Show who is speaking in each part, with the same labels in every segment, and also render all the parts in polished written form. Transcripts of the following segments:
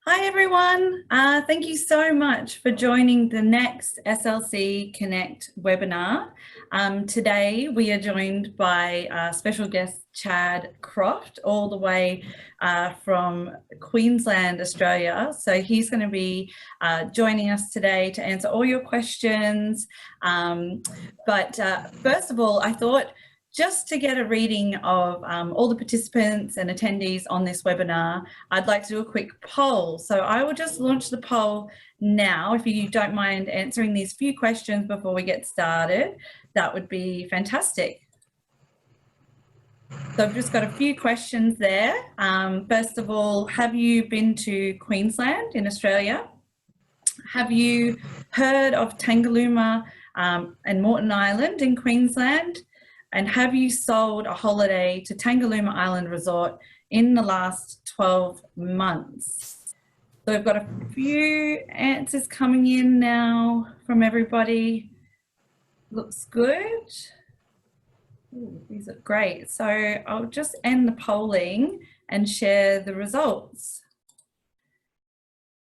Speaker 1: Hi everyone, thank you so much for joining the next SLC Connect webinar. Today we are joined by special guest Chad Croft all the way from Queensland, Australia. So he's going to be joining us today to answer all your questions. But first of all, I thought just to get a reading of all the participants and attendees on this webinar, I'd like to do a quick poll. So I will just launch the poll now. If you don't mind answering these few questions before we get started, that would be fantastic. So I've just got a few questions there. First of all, have you been to Queensland in Australia? Have you heard of Tangalooma and Moreton Island in Queensland? And have you sold a holiday to Tangalooma Island Resort in the last 12 months? So I've got a few answers coming in now from everybody. Looks good. Ooh, these are great. So I'll just end the polling and share the results.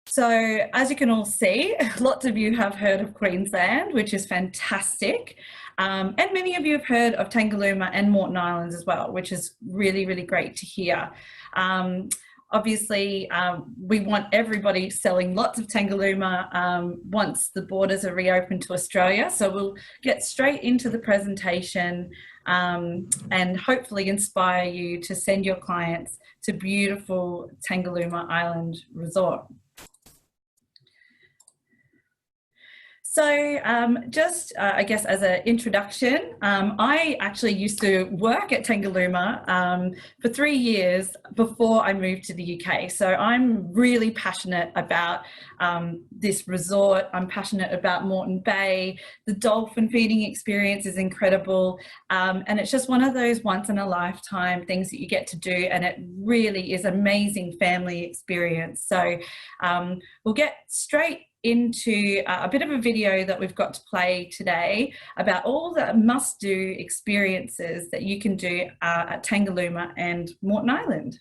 Speaker 1: So as you can all see, lots of you have heard of Queensland, which is fantastic. And many of you have heard of Tangalooma and Moreton Islands as well, which is really, really great to hear. Obviously, we want everybody selling lots of Tangalooma once the borders are reopened to Australia. So we'll get straight into the presentation and hopefully inspire you to send your clients to beautiful Tangalooma Island Resort. So I guess as an introduction, I actually used to work at Tangalooma for 3 years before I moved to the UK. So I'm really passionate about this resort. I'm passionate about Moreton Bay. The dolphin feeding experience is incredible. And it's just one of those once in a lifetime things that you get to do. And it really is an amazing family experience. So we'll get straight into a bit of a video that we've got to play today about all the must-do experiences that you can do at Tangalooma and Moreton Island.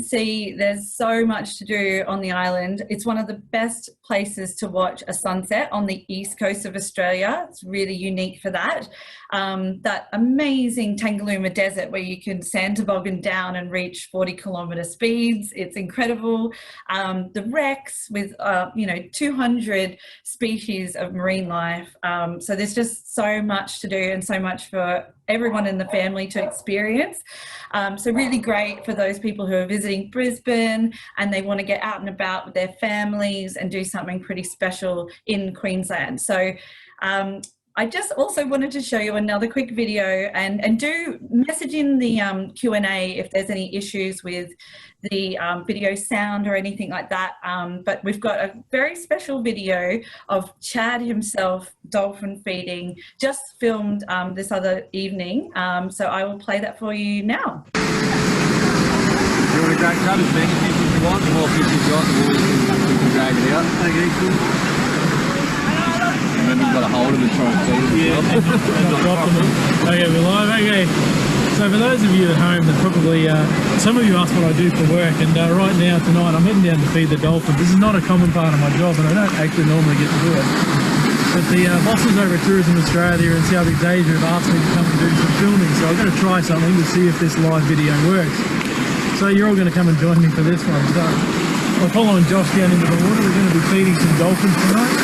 Speaker 1: See, there's so much to do on the island. It's one of the best places to watch a sunset on the east coast of Australia. It's really unique for that. That amazing Tangalooma desert where you can sand toboggan down and reach 40-kilometre speeds. It's incredible. The wrecks with 200 species of marine life. So there's just so much to do and so much for everyone in the family to experience. So really great for those people who are visiting Brisbane and they want to get out and about with their families and do something pretty special in Queensland. So I just also wanted to show you another quick video, and do message in the Q&A if there's any issues with the video sound or anything like that. But we've got a very special video of Chad himself dolphin feeding, just filmed this other evening. So I will play that for you now.
Speaker 2: You want to drag Chad as many fish as you want, the more fish you've got, the more you can drag it out. Okay, cool. And then you've got to hold them and try and feed them.
Speaker 3: Yeah, not drop them. Okay, we're live. Okay, so for those of you at home that probably, some of you ask what I do for work, and right now, tonight, I'm heading down to feed the dolphins. This is not a common part of my job, and I don't actually normally get to do it. But the bosses over at Tourism Australia and Southeast Asia have asked me to come and do some filming, so I'm going to try something to see if this live video works. So you're all going to come and join me for this one. So I'm following Josh down into the water. We're going to be feeding some dolphins tonight.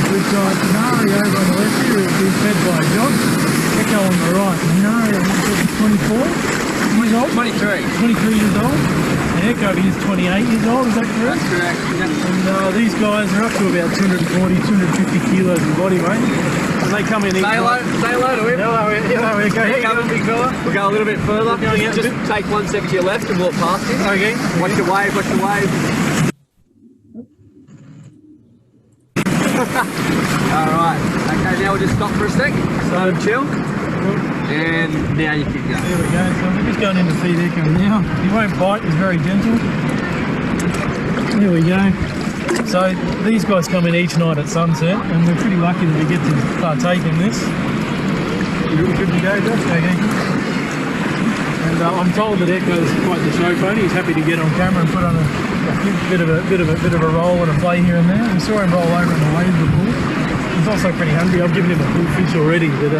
Speaker 3: We've got Mario over on the left here, who's being fed by Josh. Echo on the right. Mario, 24 years old?
Speaker 2: 23.
Speaker 3: 23 years old. And Echo is 28 years old, is that correct?
Speaker 2: That's correct.
Speaker 3: And these guys are up to about 240, 250 kilos in body weight. And they come in each
Speaker 2: Say hello to him.
Speaker 3: Hello, Echo.
Speaker 2: Come on, big fella. We'll go a little bit further. Just take 1 step to your left and walk past him.
Speaker 3: Okay.
Speaker 2: Watch the wave, watch the wave. Alright, okay, now we'll just stop for a sec, so chill, and now you can go.
Speaker 3: There we go, so we're just going in to feed Echo now. He won't bite, he's very gentle. There we go. So these guys come in each night at sunset, and we're pretty lucky that we get to partake in this. You good to go, Josh? Okay. And I'm told that Echo's quite the show pony. He's happy to get on camera and put on a bit of a roll and a play here and there. We saw him roll over in the waves before. He's also pretty hungry. I've given him a full fish already, but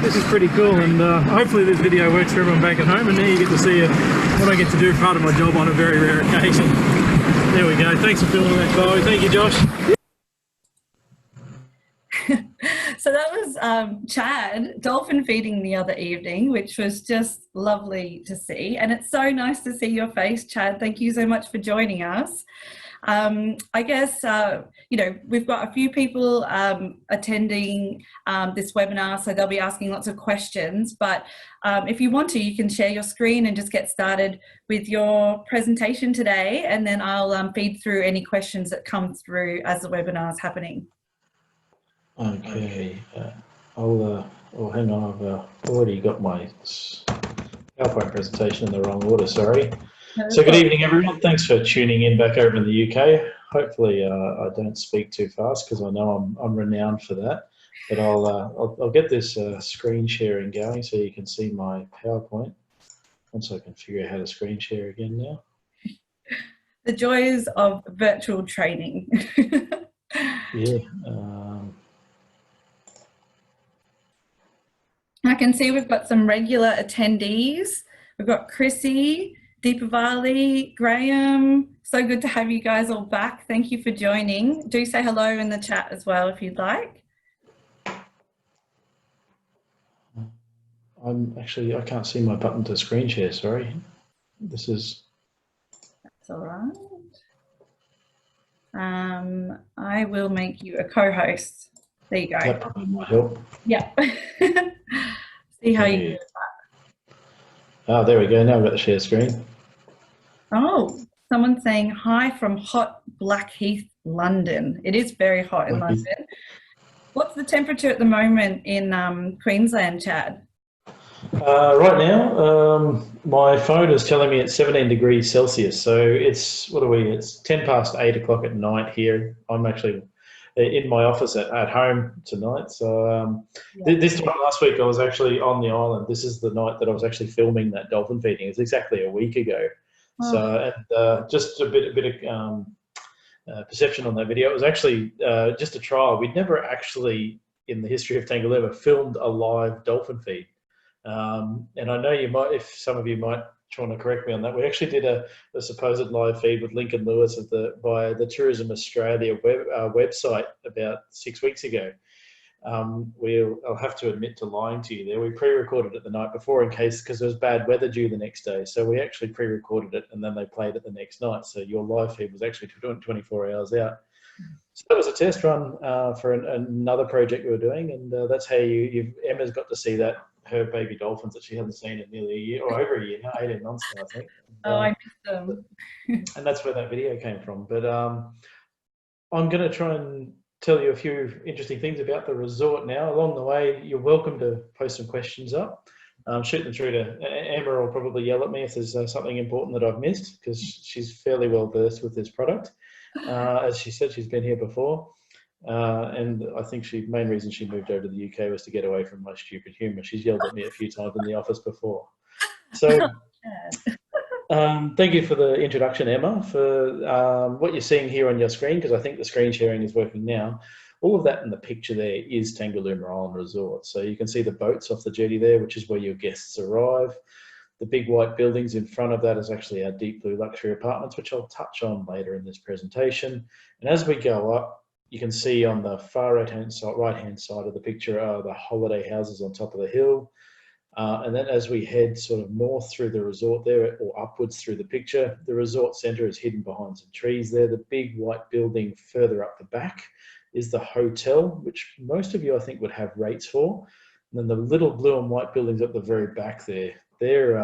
Speaker 3: this is pretty cool. And hopefully this video works for everyone back at home. And now you get to see what I get to do, part of my job on a very rare occasion. There we go. Thanks for filming that, Chloe. Thank you, Josh.
Speaker 1: So that was Chad dolphin feeding the other evening, which was just lovely to see. And it's so nice to see your face, Chad. Thank you so much for joining us. I guess, you know, we've got a few people attending this webinar, so they'll be asking lots of questions. But if you want to, you can share your screen and just get started with your presentation today. And then I'll feed through any questions that come through as the webinar is happening.
Speaker 4: Okay, oh, hang on, I've already got my PowerPoint presentation in the wrong order, sorry. So good evening everyone, thanks for tuning in back over in the UK. Hopefully I don't speak too fast because I know I'm renowned for that. But I'll get this screen sharing going so you can see my PowerPoint. Once I can figure out how to screen share again now.
Speaker 1: The joys of virtual training.
Speaker 4: Yeah.
Speaker 1: I can see we've got some regular attendees. We've got Chrissy, Deepavali, Graham. So good to have you guys all back. Thank you for joining. Do say hello in the chat as well if you'd like.
Speaker 4: I can't see my button to screen share, sorry. This is...
Speaker 1: That's all right. I will make you a co-host. There you go.
Speaker 4: That probably might help.
Speaker 1: Yeah. See how you do that.
Speaker 4: Oh, there we go. Now I've got the share screen.
Speaker 1: Oh, someone's saying hi from hot Blackheath, London. It is very hot in London. What's the temperature at the moment in Queensland, Chad?
Speaker 4: Right now, my phone is telling me it's 17 degrees Celsius. So it's, it's 10 past 8 o'clock at night here. I'm actually in my office at home tonight. So this time last week I was actually on the island. This is the night that I was actually filming that dolphin feeding. It's exactly a week ago. Oh. So and just a bit of perception on that video. It was actually just a trial. We'd never actually in the history of Tangalooma filmed a live dolphin feed. And I know you might, if some of you might try to correct me on that, we actually did a supposed live feed with Lincoln Lewis by the Tourism Australia website about 6 weeks ago. I'll have to admit to lying to you there. We pre-recorded it the night before in case, because there was bad weather due the next day. So we actually pre-recorded it and then they played it the next night. So your live feed was actually 24 hours out. So that was a test run for another project we were doing, and that's how Emma's got to see her baby dolphins that she hasn't seen in nearly a year, or over a year now, 18 months now, I think.
Speaker 1: Oh, I miss them.
Speaker 4: And that's where that video came from. But I'm going to try and tell you a few interesting things about the resort now. Along the way, you're welcome to post some questions up. Shoot them through to Emma. Will probably yell at me if there's something important that I've missed, because she's fairly well versed with this product. As she said, she's been here before. And I think the main reason she moved over to the UK was to get away from my stupid humour. She's yelled at me a few times in the office before. So thank you for the introduction, Emma, for what you're seeing here on your screen, because I think the screen sharing is working now. All of that in the picture there is Tangalooma Island Resort. So you can see the boats off the jetty there, which is where your guests arrive. The big white buildings in front of that is actually our deep blue luxury apartments, which I'll touch on later in this presentation. And as we go up, you can see on the far right-hand side of the picture are the holiday houses on top of the hill. And then as we head sort of north through the resort there, or upwards through the picture, the resort centre is hidden behind some trees there. The big white building further up the back is the hotel, which most of you, I think, would have rates for. And then the little blue and white buildings up the very back there, they're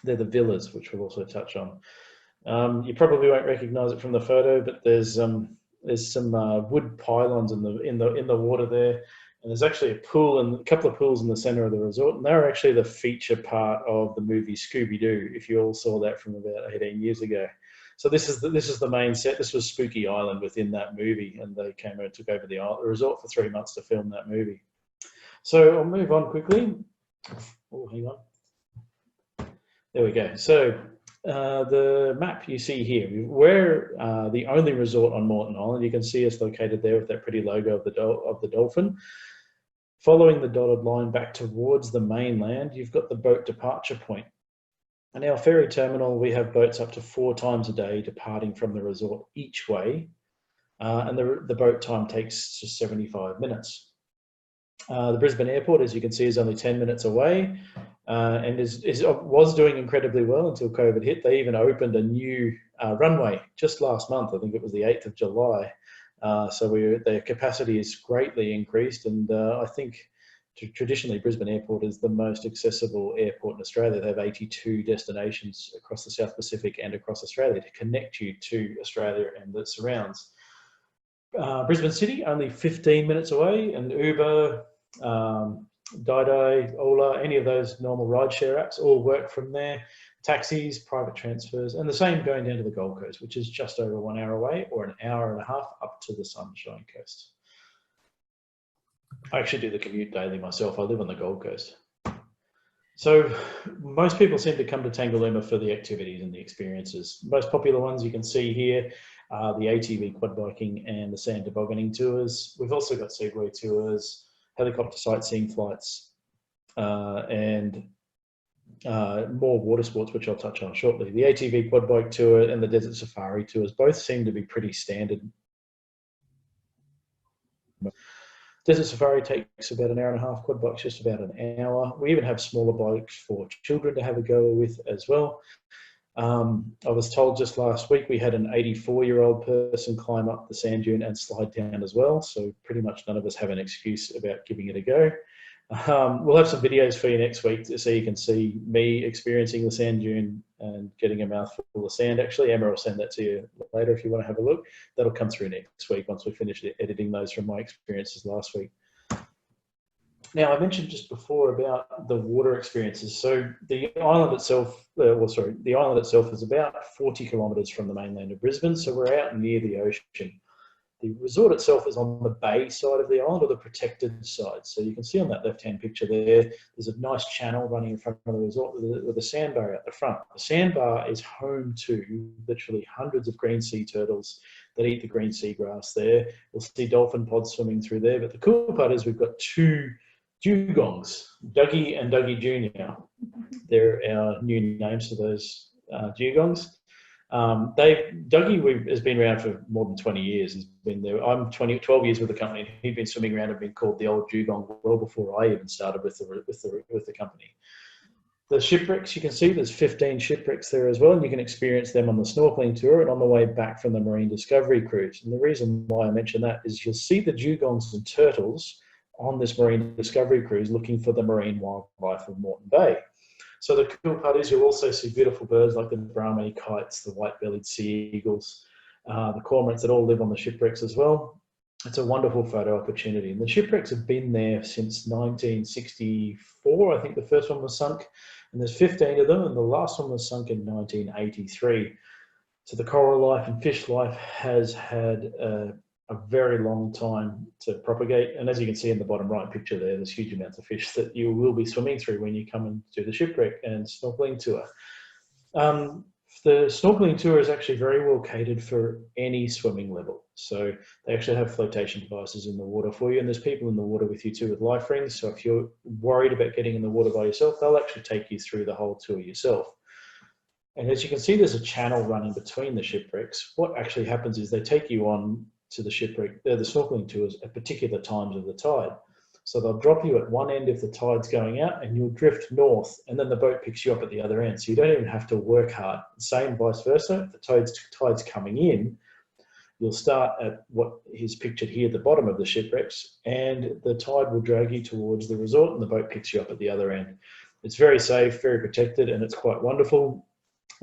Speaker 4: the villas, which we'll also touch on. You probably won't recognise it from the photo, but there's some wood pylons in the water there, and there's actually a pool and a couple of pools in the centre of the resort, and they're actually the feature part of the movie Scooby-Doo, if you all saw that from about 18 years ago. So this is the main set. This was Spooky Island within that movie, and they came and took over the resort for 3 months to film that movie. So I'll move on quickly. Oh, hang on. There we go. So the map you see here, we're the only resort on Moreton Island. You can see us located there with that pretty logo of the dolphin. Following the dotted line back towards the mainland, you've got the boat departure point. And our ferry terminal, we have boats up to 4 times a day departing from the resort each way. And the boat time takes just 75 minutes. The Brisbane airport, as you can see, is only 10 minutes away, and was doing incredibly well until COVID hit. They even opened a new runway just last month. I think it was the 8th of July. So their capacity is greatly increased, and I think traditionally Brisbane airport is the most accessible airport in Australia. They have 82 destinations across the South Pacific and across Australia to connect you to Australia and the surrounds. Brisbane City, only 15 minutes away, and Uber, Dido, Ola, any of those normal rideshare apps all work from there. Taxis, private transfers, and the same going down to the Gold Coast, which is just over 1 hour away, or an hour and a half up to the Sunshine Coast. I actually do the commute daily myself. I live on the Gold Coast. So most people seem to come to Tangalooma for the activities and the experiences. Most popular ones you can see here are the ATV quad biking and the sand tobogganing tours. We've also got Segway tours, helicopter sightseeing flights, and more water sports, which I'll touch on shortly. The ATV quad bike tour and the desert safari tours both seem to be pretty standard. Desert safari takes about an hour and a half, quad bike's just about an hour. We even have smaller bikes for children to have a go with as well. I was told just last week we had an 84-year-old person climb up the sand dune and slide down as well. So pretty much none of us have an excuse about giving it a go. We'll have some videos for you next week so you can see me experiencing the sand dune and getting a mouthful of sand. Actually, Emma will send that to you later if you want to have a look. That'll come through next week once we finish editing those from my experiences last week. Now, I mentioned just before about the water experiences. So the island itself, the island itself is about 40 kilometres from the mainland of Brisbane. So we're out near the ocean. The resort itself is on the bay side of the island, or the protected side. So you can see on that left-hand picture there, there's a nice channel running in front of the resort with a sandbar at the front. The sandbar is home to literally hundreds of green sea turtles that eat the green seagrass there. We'll see dolphin pods swimming through there. But the cool part is we've got 2 dugongs, Dougie and Dougie Jr. They're our new names for those dugongs. Dougie has been around for more than 20 years. He's been there. I'm 12 years with the company. He'd been swimming around and been called the old dugong well before I even started with the company. The shipwrecks, you can see there's 15 shipwrecks there as well, and you can experience them on the snorkeling tour and on the way back from the marine discovery cruise. And the reason why I mention that is you'll see the dugongs and turtles on this marine discovery cruise looking for the marine wildlife of Moreton Bay. So the cool part is you'll also see beautiful birds like the Brahminy kites, the white-bellied sea eagles, the cormorants that all live on the shipwrecks as well. It's a wonderful photo opportunity. And the shipwrecks have been there since 1964. I think the first one was sunk, and there's 15 of them, and the last one was sunk in 1983. So the coral life and fish life has had a very long time to propagate. And as you can see in the bottom right picture there, there's huge amounts of fish that you will be swimming through when you come and do the shipwreck and snorkeling tour. The snorkeling tour is actually very well catered for any swimming level. So they actually have flotation devices in the water for you, and there's people in the water with you too with life rings. So if you're worried about getting in the water by yourself, they'll actually take you through the whole tour yourself. And as you can see, there's a channel running between the shipwrecks. What actually happens is they take you on to the shipwreck, the snorkeling tours at particular times of the tide. So they'll drop you at one end if the tide's going out, and you'll drift north, and then the boat picks you up at the other end. So you don't even have to work hard. Same vice versa. If the tide's coming in, you'll start at what is pictured here at the bottom of the shipwrecks, and the tide will drag you towards the resort, and the boat picks you up at the other end. It's very safe, very protected, and it's quite wonderful.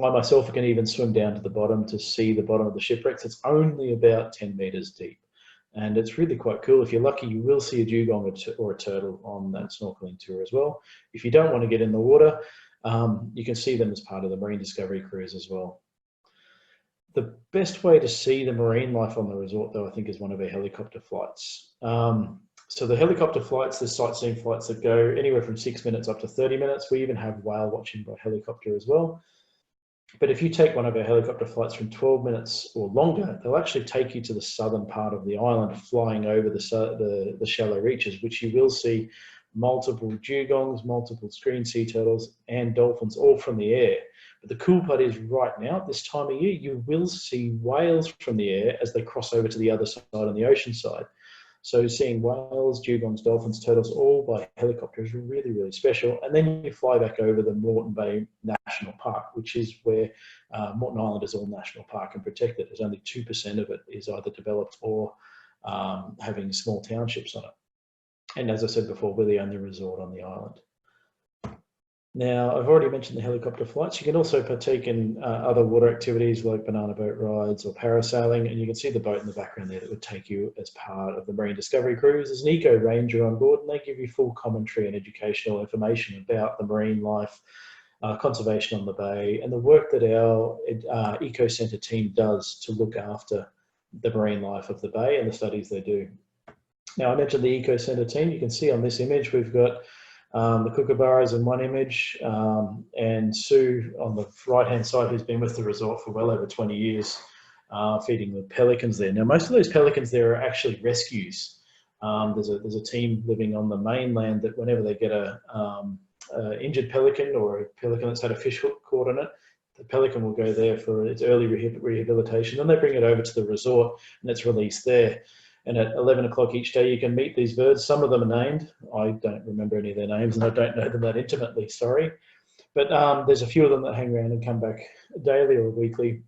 Speaker 4: I myself can even swim down to the bottom to see the bottom of the shipwrecks. It's only about 10 meters deep. And it's really quite cool. If you're lucky, you will see a dugong or a turtle on that snorkeling tour as well. If you don't want to get in the water, you can see them as part of the marine discovery cruise as well. The best way to see the marine life on the resort, though, I think is one of our helicopter flights. So the helicopter flights, the sightseeing flights that go anywhere from 6 minutes up to 30 minutes. We even have whale watching by helicopter as well. But if you take one of our helicopter flights from 12 minutes or longer, they'll actually take you to the southern part of the island, flying over the shallow reaches, which you will see multiple dugongs, multiple screen sea turtles, and dolphins all from the air. But the cool part is right now, at this time of year, you will see whales from the air as they cross over to the other side on the ocean side. So seeing whales, dugongs, dolphins, turtles, all by helicopter is really, really special. And then you fly back over the Moreton Bay National Park, which is where Moreton Island is all national park and protected. There's only 2% of it is either developed or having small townships on it. And as I said before, we're the only resort on the island. Now, I've already mentioned the helicopter flights. You can also partake in other water activities like banana boat rides or parasailing, and you can see the boat in the background there that would take you as part of the Marine Discovery Cruise. There's an eco ranger on board, and they give you full commentary and educational information about the marine life, conservation on the bay, and the work that our Eco Centre team does to look after the marine life of the bay and the studies they do. Now, I mentioned the Eco Centre team. You can see on this image, we've got the kookaburras in one image, and Sue on the right-hand side, who's been with the resort for well over 20 years, feeding the pelicans there. Now, most of those pelicans there are actually rescues. There's a team living on the mainland that whenever they get a injured pelican or a pelican that's had a fish hook caught in it, the pelican will go there for its early rehabilitation. Then they bring it over to the resort and it's released there. And at 11 o'clock each day, you can meet these birds. Some of them are named. I don't remember any of their names, and I don't know them that intimately, sorry. But there's a few of them that hang around and come back daily or weekly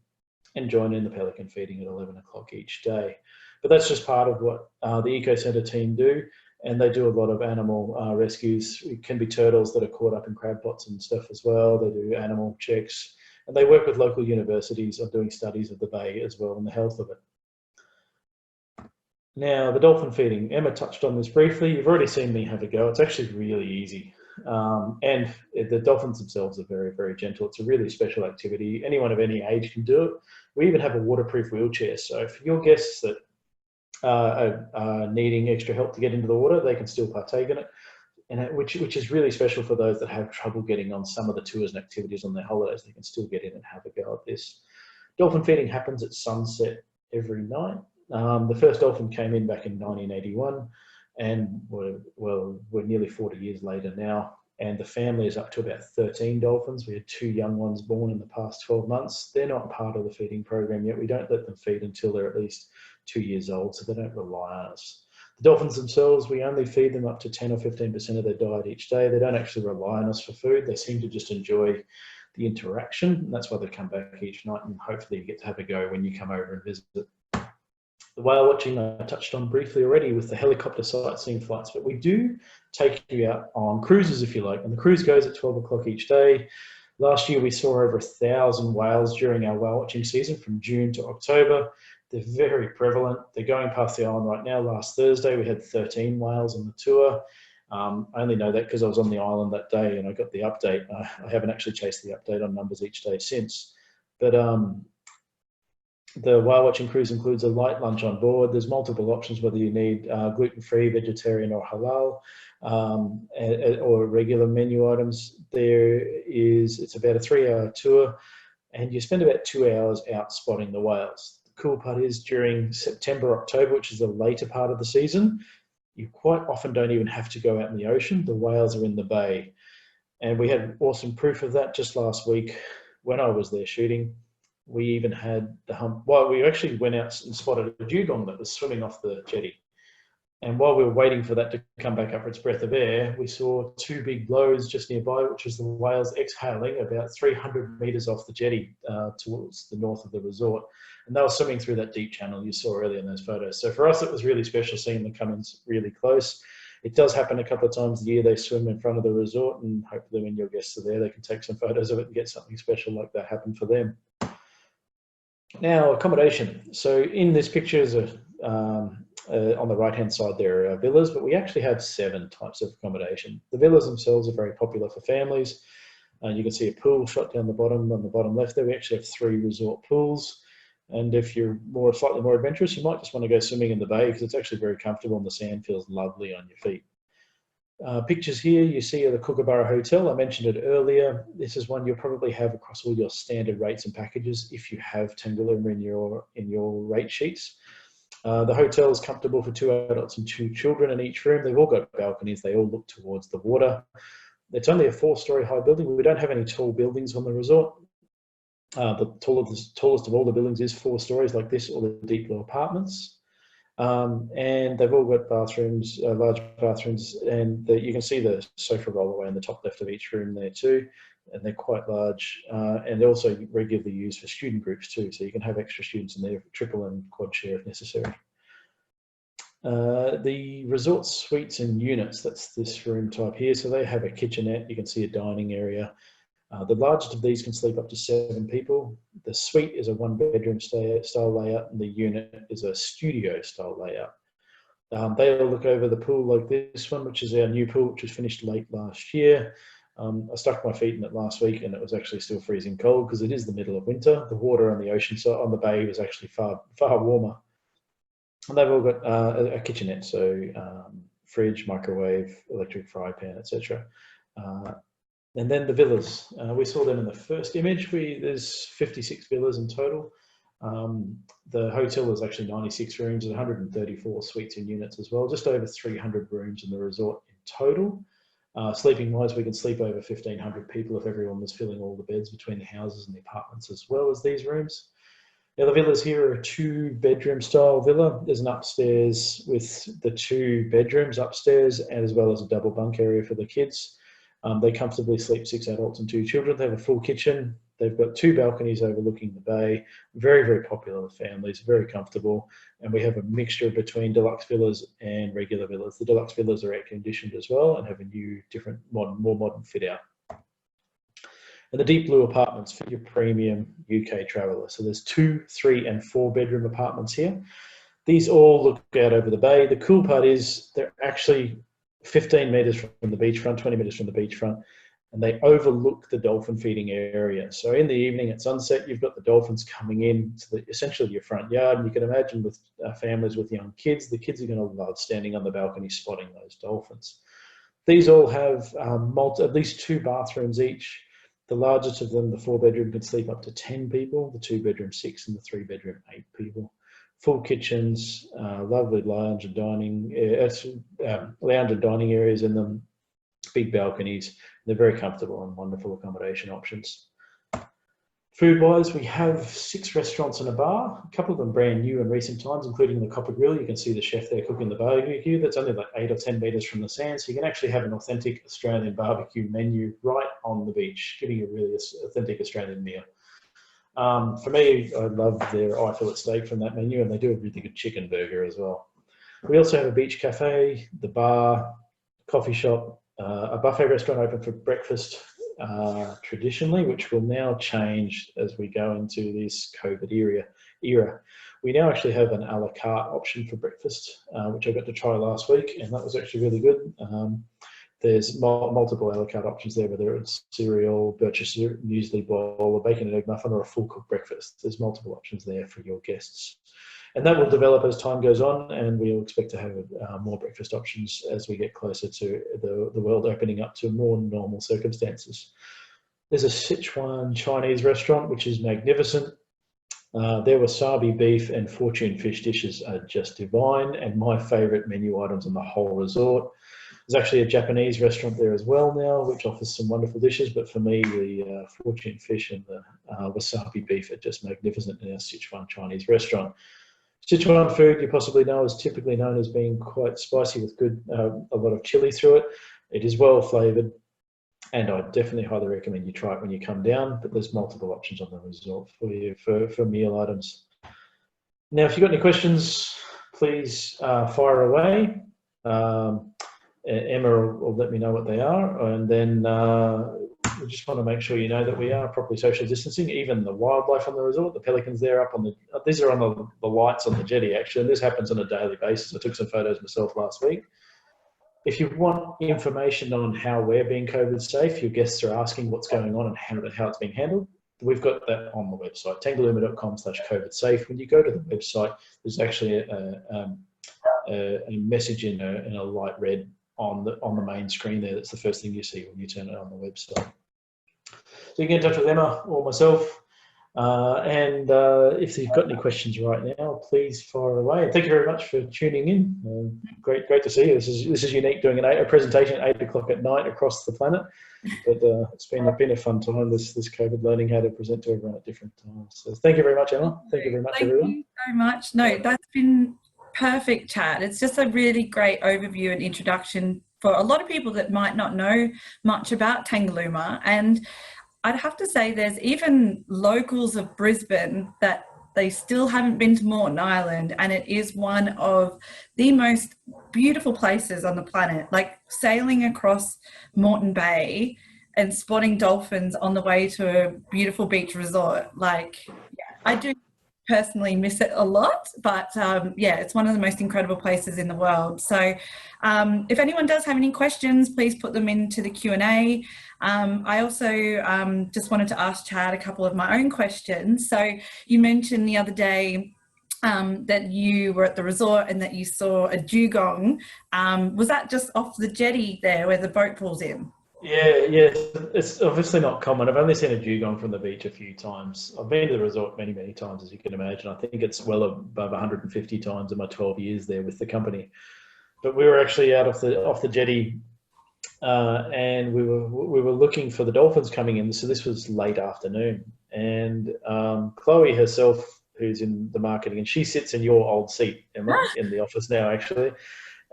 Speaker 4: and join in the pelican feeding at 11 o'clock each day. But that's just part of what the Eco Centre team do, and they do a lot of animal rescues. It can be turtles that are caught up in crab pots and stuff as well. They do animal checks, and they work with local universities on doing studies of the bay as well and the health of it. Now, the dolphin feeding, Emma touched on this briefly. You've already seen me have a go. It's actually really easy. And the dolphins themselves are very, very gentle. It's a really special activity. Anyone of any age can do it. We even have a waterproof wheelchair. So if your guests that are needing extra help to get into the water, they can still partake in it. And which is really special for those that have trouble getting on some of the tours and activities on their holidays. They can still get in and have a go at this. Dolphin feeding happens at sunset every night. The first dolphin came in back in 1981, and we're nearly 40 years later now, and the family is up to about 13 dolphins. We had 2 young ones born in the past 12 months. They're not part of the feeding program yet. We don't let them feed until they're at least 2 years old, so they don't rely on us. The dolphins themselves, we only feed them up to 10 or 15% of their diet each day. They don't actually rely on us for food. They seem to just enjoy the interaction. And that's why they come back each night, and hopefully you get to have a go when you come over and visit. The whale watching I touched on briefly already with the helicopter sightseeing flights, but we do take you out on cruises if you like, and the cruise goes at 12 o'clock each day. Last year we saw over 1,000 whales during our whale watching season from June to October. They're very prevalent. They're going past the island right now. Last Thursday we had 13 whales on the tour. I only know that because I was on the island that day and I got the update. I haven't actually chased the update on numbers each day since. But the whale watching cruise includes a light lunch on board. There's multiple options whether you need gluten-free, vegetarian or halal, or regular menu items. It's about a 3-hour tour and you spend about 2 hours out spotting the whales. The cool part is during September, October, which is the later part of the season, you quite often don't even have to go out in the ocean. The whales are in the bay. And we had awesome proof of that just last week when I was there shooting. We even had we actually went out and spotted a dugong that was swimming off the jetty. And while we were waiting for that to come back up for its breath of air, we saw 2 big blows just nearby, which was the whales exhaling about 300 meters off the jetty towards the north of the resort. And they were swimming through that deep channel you saw earlier in those photos. So for us, it was really special seeing them come in really close. It does happen a couple of times a year. They swim in front of the resort, and hopefully when your guests are there, they can take some photos of it and get something special like that happen for them. Now, accommodation. So in this picture is on the right-hand side there are villas, but we actually have 7 types of accommodation. The villas themselves are very popular for families. You can see a pool shot down the bottom on the bottom left there. We actually have 3 resort pools. And if you're slightly more adventurous, you might just want to go swimming in the bay because it's actually very comfortable and the sand feels lovely on your feet. Pictures here you see are the Kookaburra Hotel. I mentioned it earlier. This is one you'll probably have across all your standard rates and packages if you have Tangalooma in your rate sheets. The hotel is comfortable for 2 adults and 2 children in each room. They've all got balconies. They all look towards the water. It's only a 4-story high building. We don't have any tall buildings on the resort. The tallest of all the buildings is 4 stories like this, or the deep blue apartments. And they've all got bathrooms, large bathrooms, and you can see the sofa rollaway in the top left of each room there too, and they're quite large, and they're also regularly used for student groups too, so you can have extra students in there, triple and quad share if necessary. The resort suites and units, that's this room type here, so they have a kitchenette, you can see a dining area. The largest of these can sleep up to 7 people. The suite is a 1-bedroom style layout, and the unit is a studio style layout. They all look over the pool like this one, which is our new pool, which was finished late last year. I stuck my feet in it last week and it was actually still freezing cold because it is the middle of winter. The water on the ocean side, on the bay, was actually far warmer. And they've all got a kitchenette, so fridge, microwave, electric fry pan, etc. And then the villas, we saw them in the first image. There's 56 villas in total. The hotel is actually 96 rooms and 134 suites and units as well, just over 300 rooms in the resort in total. Sleeping wise, we can sleep over 1,500 people if everyone was filling all the beds between the houses and the apartments as well as these rooms. Now the villas here are a 2-bedroom style villa. There's an upstairs with the 2 bedrooms upstairs, and as well as a double bunk area for the kids. They comfortably sleep 6 adults and 2 children. They have a full kitchen. They've got 2 balconies overlooking the bay. Very, very popular with families, very comfortable. And we have a mixture between deluxe villas and regular villas. The deluxe villas are air conditioned as well and have a new, different, more modern fit out. And the deep blue apartments for your premium UK traveller. So there's 2, 3 and 4 bedroom apartments here. These all look out over the bay. The cool part is they're actually 15 metres from the beachfront, 20 metres from the beachfront, and they overlook the dolphin feeding area. So in the evening at sunset, you've got the dolphins coming in to essentially your front yard, and you can imagine with families with young kids, the kids are going to love standing on the balcony spotting those dolphins. These all have at least 2 bathrooms each. The largest of them, the 4-bedroom, can sleep up to 10 people, the 2-bedroom 6 and the 3-bedroom 8 people. Full kitchens, lovely lounge and dining areas in them, big balconies. They're very comfortable and wonderful accommodation options. Food-wise, we have 6 restaurants and a bar, a couple of them brand new in recent times, including the Copper Grill. You can see the chef there cooking the barbecue. That's only like 8 or 10 metres from the sand, so you can actually have an authentic Australian barbecue menu right on the beach, giving you a really authentic Australian meal. For me, I love their eye fillet steak from that menu, and they do a really good chicken burger as well. We also have a beach cafe, the bar, coffee shop, a buffet restaurant open for breakfast traditionally, which will now change as we go into this COVID era. We now actually have an a la carte option for breakfast, which I got to try last week, and that was actually really good. There's multiple a la carte options there, whether it's cereal, Birch's muesli bowl, a bacon and egg muffin, or a full cooked breakfast. There's multiple options there for your guests. And that will develop as time goes on, and we'll expect to have more breakfast options as we get closer to the world opening up to more normal circumstances. There's a Sichuan Chinese restaurant, which is magnificent. Their wasabi beef and fortune fish dishes are just divine, and my favourite menu items on the whole resort. There's actually a Japanese restaurant there as well now, which offers some wonderful dishes, but for me, the fortune fish and the wasabi beef are just magnificent in our Sichuan Chinese restaurant. Sichuan food, you possibly know, is typically known as being quite spicy with a lot of chili through it. It is well flavoured, and I definitely highly recommend you try it when you come down, but there's multiple options on the resort for you for meal items. Now, if you've got any questions, please fire away. Emma will let me know what they are, and then we just want to make sure you know that we are properly social distancing. Even the wildlife on the resort, the pelicans there up on these are on the lights on the jetty actually, and this happens on a daily basis. I took some photos myself last week. If you want information on how we're being COVID safe, your guests are asking what's going on and how it's being handled, we've got that on the website, tangalooma.com/COVID safe. When you go to the website, there's actually a message in a light red on the main screen there. That's the first thing you see when you turn it on the website. So you can get in touch with Emma or myself, and if you've got any questions right now, please fire away. And thank you very much for tuning in. Great to see you. This is unique, doing a presentation at 8 o'clock at night across the planet, but it's been a fun time. This COVID, learning how to present to everyone at different times. So thank you very much, Emma. Thank you very much, everyone.
Speaker 1: Thank you so much. No, that's been perfect chat. It's just a really great overview and introduction for a lot of people that might not know much about Tangalooma. And I'd have to say there's even locals of Brisbane that they still haven't been to Moreton Island, and it is one of the most beautiful places on the planet. Like sailing across Moreton Bay and spotting dolphins on the way to a beautiful beach resort. Like, yeah, I do personally miss it a lot, but yeah, it's one of the most incredible places in the world. So if anyone does have any questions, please put them into the Q&A. I also just wanted to ask Chad a couple of my own questions. So you mentioned the other day that you were at the resort and that you saw a dugong. Was that just off the jetty there where the boat pulls in?
Speaker 4: Yeah, it's obviously not common. I've only seen a dugong from the beach a few times. I've been to the resort many times, as you can imagine. I think it's well above 150 times in my 12 years there with the company. But we were actually out off the jetty, and we were looking for the dolphins coming in. So this was late afternoon, and Chloe herself, who's in the marketing, and she sits in your old seat, Emma, in the office now actually,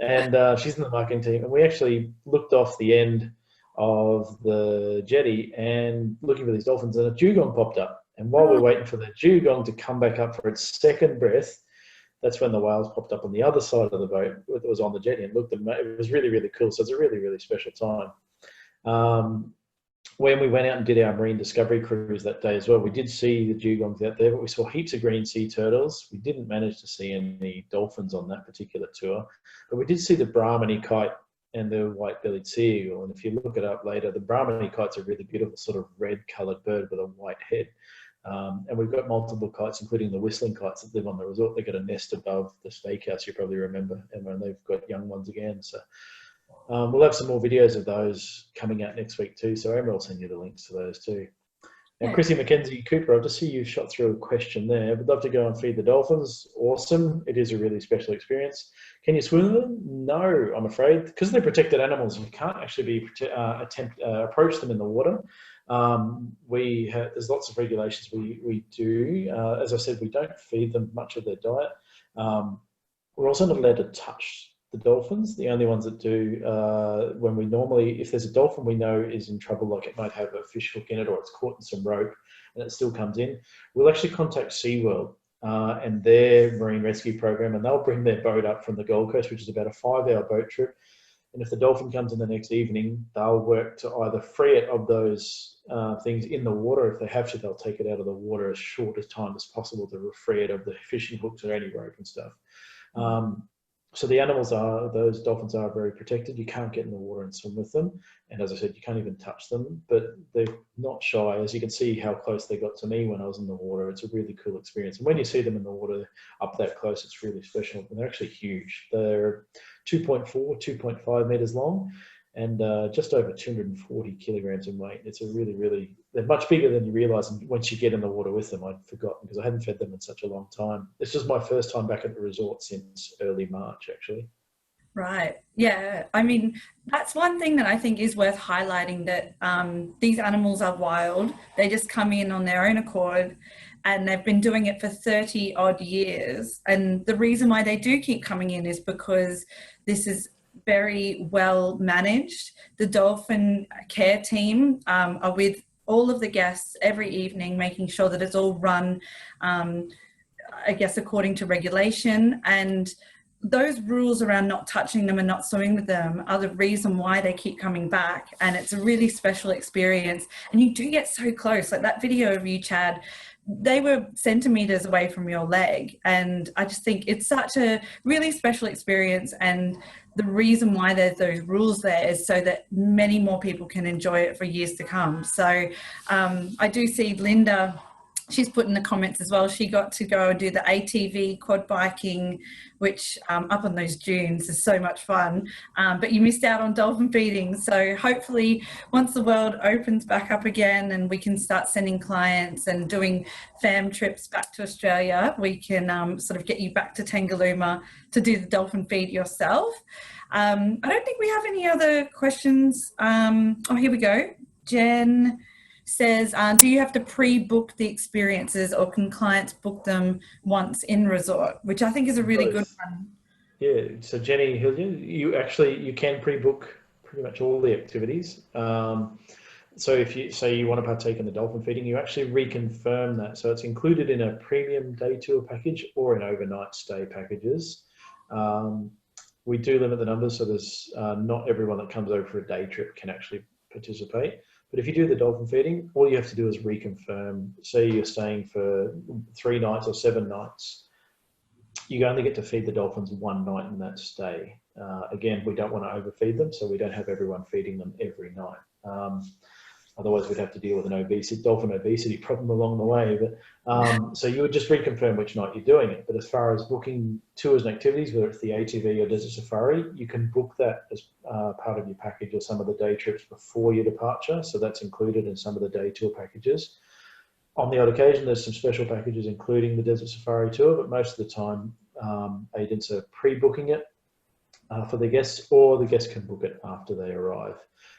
Speaker 4: and she's in the marketing team. And we actually looked off the end of the jetty and looking for these dolphins, and a dugong popped up. And while we're waiting for the dugong to come back up for its second breath, that's when the whales popped up on the other side of the boat that was on the jetty and looked. It was really cool. So it's a really special time. When we went out and did our marine discovery cruise that day as well, we did see the dugongs out there, but we saw heaps of green sea turtles. We didn't manage to see any dolphins on that particular tour, but we did see the Brahminy kite and the white-bellied sea eagle. And if you look it up later, the Brahminy kite's a really beautiful sort of red-coloured bird with a white head. And we've got multiple kites, including the whistling kites that live on the resort. They've got a nest above the steakhouse, you probably remember, Emma, and they've got young ones again. So we'll have some more videos of those coming out next week too. So Emma will send you the links to those too. And Chrissy McKenzie Cooper, I just see you shot through a question there. Would love to go and feed the dolphins. Awesome. It is a really special experience. Can you swim with them? No, I'm afraid. Because they're protected animals, you can't actually approach them in the water. There's lots of regulations we do. As I said, we don't feed them much of their diet. We're also not allowed to touch the dolphins. The only ones that do, when we normally, if there's a dolphin we know is in trouble, like it might have a fish hook in it or it's caught in some rope and it still comes in, we'll actually contact SeaWorld and their marine rescue program, and they'll bring their boat up from the Gold Coast, which is about a 5-hour boat trip. And if the dolphin comes in the next evening, they'll work to either free it of those things in the water. If they have to, they'll take it out of the water as short a time as possible to free it of the fishing hooks or any rope and stuff. So the those dolphins are very protected. You can't get in the water and swim with them. And as I said, you can't even touch them, but they're not shy. As you can see how close they got to me when I was in the water. It's a really cool experience. And when you see them in the water up that close, it's really special. And they're actually huge. They're 2.5 meters long and just over 240 kilograms in weight. It's a really, they're much bigger than you realize. And once you get in the water with them, I'd forgotten because I hadn't fed them in such a long time. It's just my first time back at the resort since early March, actually.
Speaker 1: Right. Yeah. I mean, that's one thing that I think is worth highlighting, that these animals are wild. They just come in on their own accord, and they've been doing it for 30 odd years. And the reason why they do keep coming in is because this is very well managed. The dolphin care team are with all of the guests every evening, making sure that it's all run, I guess, according to regulation. And those rules around not touching them and not swimming with them are the reason why they keep coming back. And it's a really special experience. And you do get so close. Like that video of you, Chad, they were centimeters away from your leg. And I just think it's such a really special experience. And the reason why there's those rules there is so that many more people can enjoy it for years to come. So I do see Linda, she's put in the comments as well, she got to go and do the ATV quad biking, which up on those dunes is so much fun, but you missed out on dolphin feeding. So hopefully once the world opens back up again and we can start sending clients and doing fam trips back to Australia, we can sort of get you back to Tangalooma to do the dolphin feed yourself. I don't think we have any other questions. Oh, here we go. Jen says, do you have to pre-book the experiences, or can clients book them once in resort? Which I think is a really good one.
Speaker 4: Yeah, so Jenny, you can pre-book pretty much all the activities. So if you say you want to partake in the dolphin feeding, you actually reconfirm that. So it's included in a premium day tour package or in overnight stay packages. We do limit the numbers, so there's not everyone that comes over for a day trip can actually participate. But if you do the dolphin feeding, all you have to do is reconfirm. Say you're staying for 3 nights or 7 nights, you only get to feed the dolphins one night in that stay. Again, we don't want to overfeed them, so we don't have everyone feeding them every night. Otherwise, we'd have to deal with an dolphin obesity problem along the way. But so you would just reconfirm which night you're doing it. But as far as booking tours and activities, whether it's the ATV or Desert Safari, you can book that as part of your package or some of the day trips before your departure. So that's included in some of the day tour packages. On the odd occasion, there's some special packages including the Desert Safari tour, but most of the time, agents are pre-booking it for the guests, or the guests can book it after they arrive.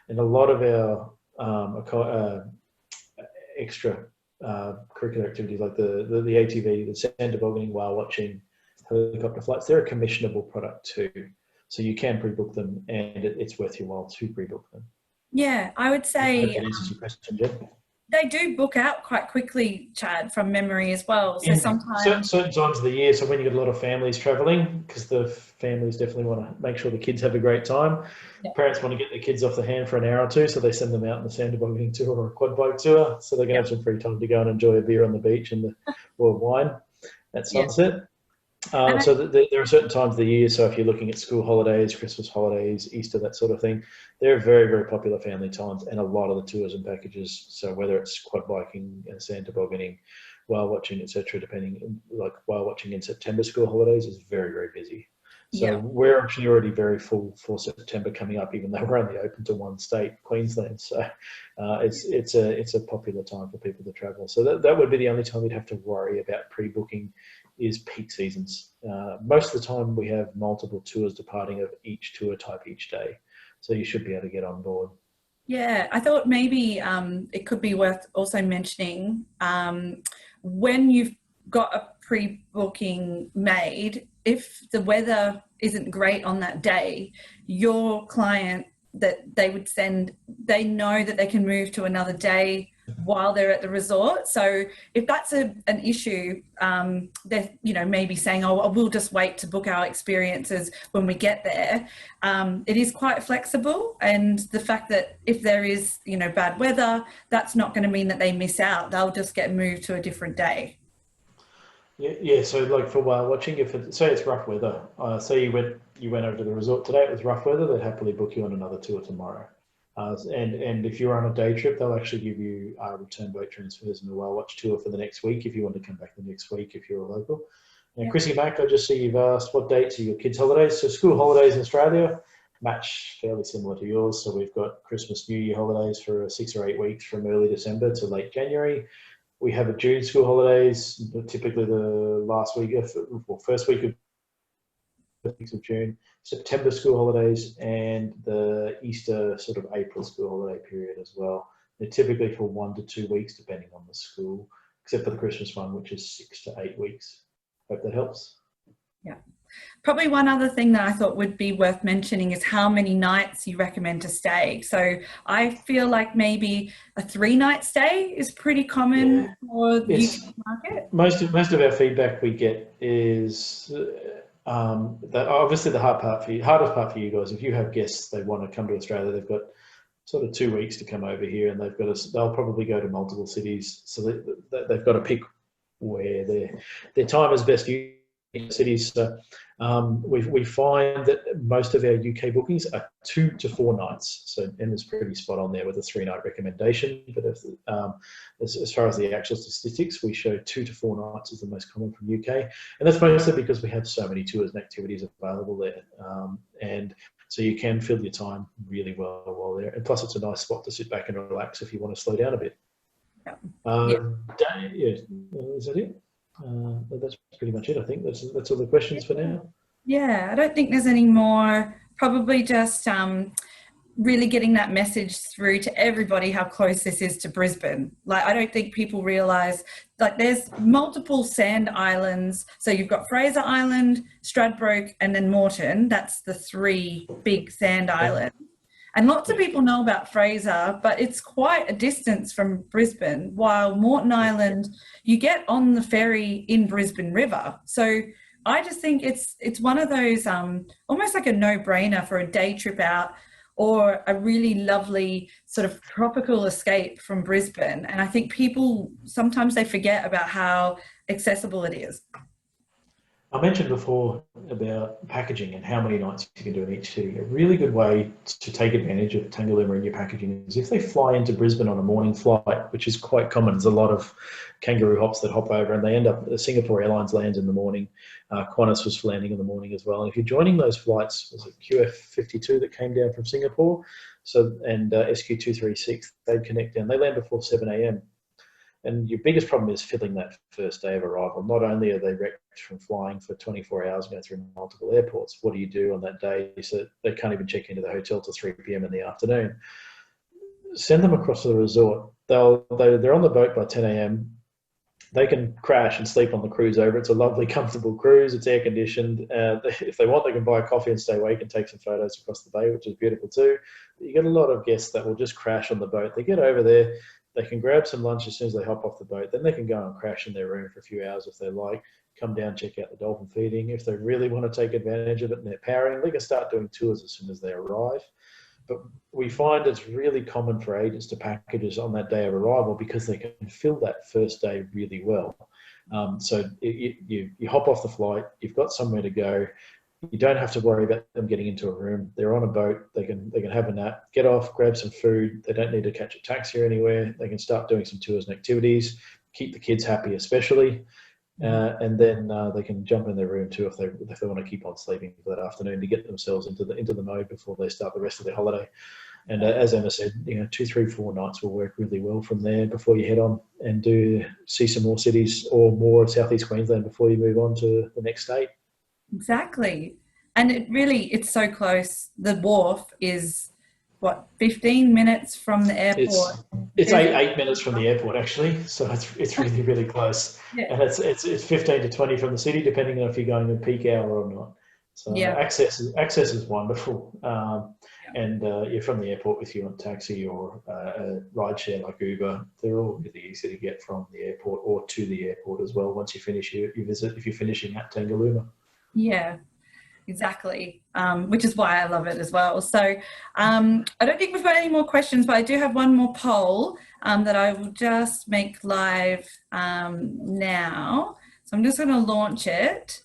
Speaker 4: And a lot of our extra curricular activities like the ATV, the sand tobogganing, whale watching, helicopter flights, they're a commissionable product too. So you can pre-book them, and it's worth your while to pre-book them.
Speaker 1: Yeah, I would say
Speaker 4: that answers your question, Jen.
Speaker 1: They do book out quite quickly, Chad, from memory as well. So sometimes
Speaker 4: certain times of the year, so when you get a lot of families traveling, because the families definitely want to make sure the kids have a great time.
Speaker 1: Yeah.
Speaker 4: Parents want to get their kids off the hand for an hour or two, so they send them out on the sand tobogganing tour or a quad bike tour, so they can have some free time to go and enjoy a beer on the beach and or wine at sunset. So there are certain times of the year, so if you're looking at school holidays, Christmas holidays, Easter, that sort of thing, they're very, very popular family times, and a lot of the tours and packages, so whether it's quad biking, sand tobogganing, whale watching, etc., depending, like whale watching in September school holidays is very, very busy. So we're actually already very full for September coming up, even though we're only open to one state, Queensland. So it's a popular time for people to travel. So that would be the only time we'd have to worry about pre-booking is peak seasons. Most of the time we have multiple tours departing of each tour type each day. So you should be able to get on board.
Speaker 1: Yeah, I thought maybe it could be worth also mentioning when you've got a pre-booking made, if the weather isn't great on that day, your client that they would send, they know that they can move to another day while they're at the resort. So if that's an issue, they're, you know, maybe saying, oh, we'll just wait to book our experiences when we get there. It is quite flexible, and the fact that if there is, you know, bad weather, that's not going to mean that they miss out. They'll just get moved to a different day.
Speaker 4: Yeah. So like for whale watching, if say it's rough weather, say you went over to the resort today, it was rough weather, they'd happily book you on another tour tomorrow. And if you're on a day trip, they'll actually give you return boat transfers and a whale watch tour for the next week if you want to come back the next week if you're a local. Now, Chrissy Mack, I just see you've asked what dates are your kids' holidays. So school holidays in Australia match fairly similar to yours. So we've got Christmas, New Year holidays for 6 or 8 weeks from early December to late January. We have a June school holidays, typically the last week, first week of June, September school holidays, and the Easter sort of April school holiday period as well. They're typically for 1 to 2 weeks, depending on the school, except for the Christmas one, which is 6 to 8 weeks. Hope that helps.
Speaker 1: Yeah. Probably one other thing that I thought would be worth mentioning is how many nights you recommend to stay. So I feel like maybe a 3-night stay is pretty common for the UK market.
Speaker 4: Most of our feedback we get is that obviously the hardest part for you guys, if you have guests, they want to come to Australia, they've got sort of 2 weeks to come over here, and they'll probably go to multiple cities, so they've got to pick where their time is best used in cities. So we find that most of our UK bookings are 2 to 4 nights. So Emma's pretty spot on there with a 3-night recommendation. But as far as the actual statistics, we show 2 to 4 nights is the most common from UK, and that's mostly because we have so many tours and activities available there, and so you can fill your time really well while there. And plus, it's a nice spot to sit back and relax if you want to slow down a bit. Is that it? That's pretty much it. I think that's all the questions for now.
Speaker 1: Yeah, I don't think there's any more. Probably just really getting that message through to everybody how close this is to Brisbane. Like, I don't think people realise, like, there's multiple sand islands. So you've got Fraser Island, Stradbroke, and then Moreton. That's the 3 big sand islands. And lots of people know about Fraser, but it's quite a distance from Brisbane, while Moreton Island, you get on the ferry in Brisbane River. So I just think it's one of those almost like a no-brainer for a day trip out, or a really lovely sort of tropical escape from Brisbane. And I think people, sometimes they forget about how accessible it is.
Speaker 4: I mentioned before about packaging and how many nights you can do in each city. A really good way to take advantage of Tangalooma in your packaging is if they fly into Brisbane on a morning flight, which is quite common. There's a lot of kangaroo hops that hop over, and they end up, Singapore Airlines lands in the morning. Qantas was landing in the morning as well. And if you're joining those flights, was it QF52 that came down from Singapore? And SQ236, they'd connect down. They land before 7 a.m. And your biggest problem is filling that first day of arrival. Not only are they wrecked from flying for 24 hours and going through multiple airports, what do you do on that day? So they can't even check into the hotel till 3 p.m. in the afternoon. Send them across to the resort. They're on the boat by 10 a.m. They can crash and sleep on the cruise over. It's a lovely, comfortable cruise. It's air conditioned. If they want, they can buy a coffee and stay awake and take some photos across the bay, which is beautiful too. But you get a lot of guests that will just crash on the boat. They get over there. They can grab some lunch as soon as they hop off the boat. Then they can go and crash in their room for a few hours if they like, come down, check out the dolphin feeding. If they really want to take advantage of it and they're powering, they can start doing tours as soon as they arrive. But we find it's really common for agents to packages on that day of arrival because they can fill that first day really well. So you hop off the flight, you've got somewhere to go. You don't have to worry about them getting into a room. They're on a boat. They can have a nap, get off, grab some food. They don't need to catch a taxi or anywhere. They can start doing some tours and activities, keep the kids happy especially, and then they can jump in their room too if they want to keep on sleeping for that afternoon to get themselves into the mode before they start the rest of their holiday. And as Emma said, 2, 3, 4 nights will work really well from there before you head on and see some more cities or more of Southeast Queensland before you move on to the next state.
Speaker 1: Exactly. And it's so close. The wharf is what, 15 minutes from the airport.
Speaker 4: It's 8 minutes from the airport actually, so it's really really close.
Speaker 1: Yeah.
Speaker 4: And it's 15 to 20 from the city, depending on if you're going in peak hour or not. So
Speaker 1: Yeah.
Speaker 4: access is wonderful, and you're from the airport if you want taxi or a rideshare like Uber. They're all really easy to get from the airport or to the airport as well. Once you finish your visit, if you're finishing at Tangalooma.
Speaker 1: Yeah. Exactly, which is why I love it as well. So I don't think we've got any more questions, but I do have one more poll that I will just make live now. So I'm just going to launch it.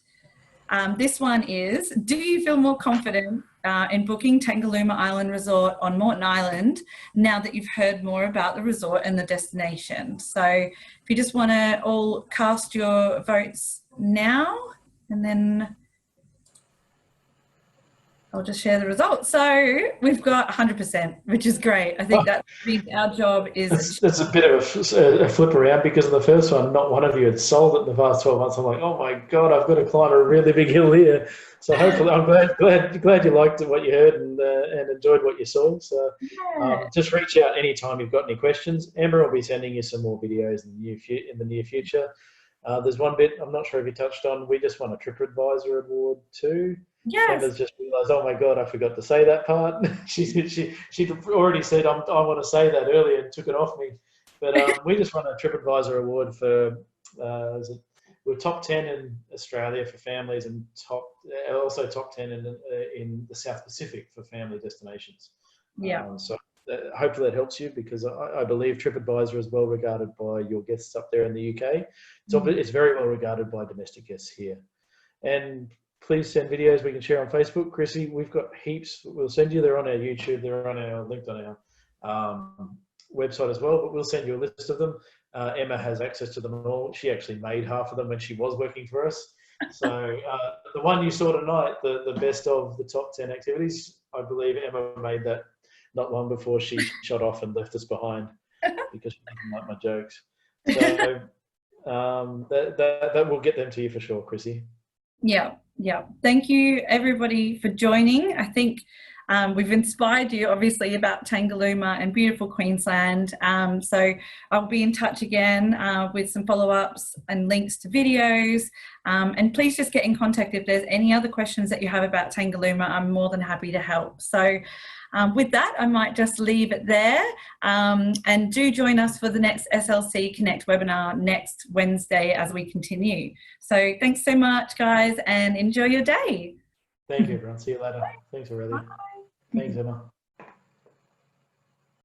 Speaker 1: This one is, do you feel more confident in booking Tangalooma Island Resort on Moreton Island now that you've heard more about the resort and the destination? So if you just want to all cast your votes now, and then I'll just share the results. So we've got 100%, which is great. I think that means our job is...
Speaker 4: That's a bit of a flip around, because in the first one, not one of you had sold it in the past 12 months. I'm like, oh my God, I've got to climb a really big hill here. So hopefully, I'm glad you liked what you heard and enjoyed what you saw. So just reach out anytime you've got any questions. Amber will be sending you some more videos in the near future. There's one bit I'm not sure if you touched on. We just won a TripAdvisor award too.
Speaker 1: Yes.
Speaker 4: Emma's just realised, oh my God, I forgot to say that part. She already said, I want to say that earlier, and took it off me. But we just won a TripAdvisor award for, we're top 10 in Australia for families, and also top 10 in the South Pacific for family destinations.
Speaker 1: Yeah.
Speaker 4: So hopefully that helps you, because I believe TripAdvisor is well regarded by your guests up there in the UK. It's very well regarded by domestic guests here. And please send videos we can share on Facebook. Chrissy, we've got heaps. We'll send you. They're on our YouTube. They're on our linked on our website as well. But we'll send you a list of them. Emma has access to them all. She actually made half of them when she was working for us. So the one you saw tonight, the best of the top 10 activities, I believe Emma made that not long before she shot off and left us behind because she didn't like my jokes. So that will get them to you for sure, Chrissy.
Speaker 1: Yeah. Yeah. Thank you, everybody, for joining. I think we've inspired you, obviously, about Tangalooma and beautiful Queensland. So I'll be in touch again with some follow-ups and links to videos. And please just get in contact if there's any other questions that you have about Tangalooma. I'm more than happy to help. So with that, I might just leave it there. And do join us for the next SLC Connect webinar next Wednesday as we continue. So thanks so much, guys, and enjoy your day.
Speaker 4: Thank you, everyone. See you later. Thanks, Aurelia. Thanks, Emma.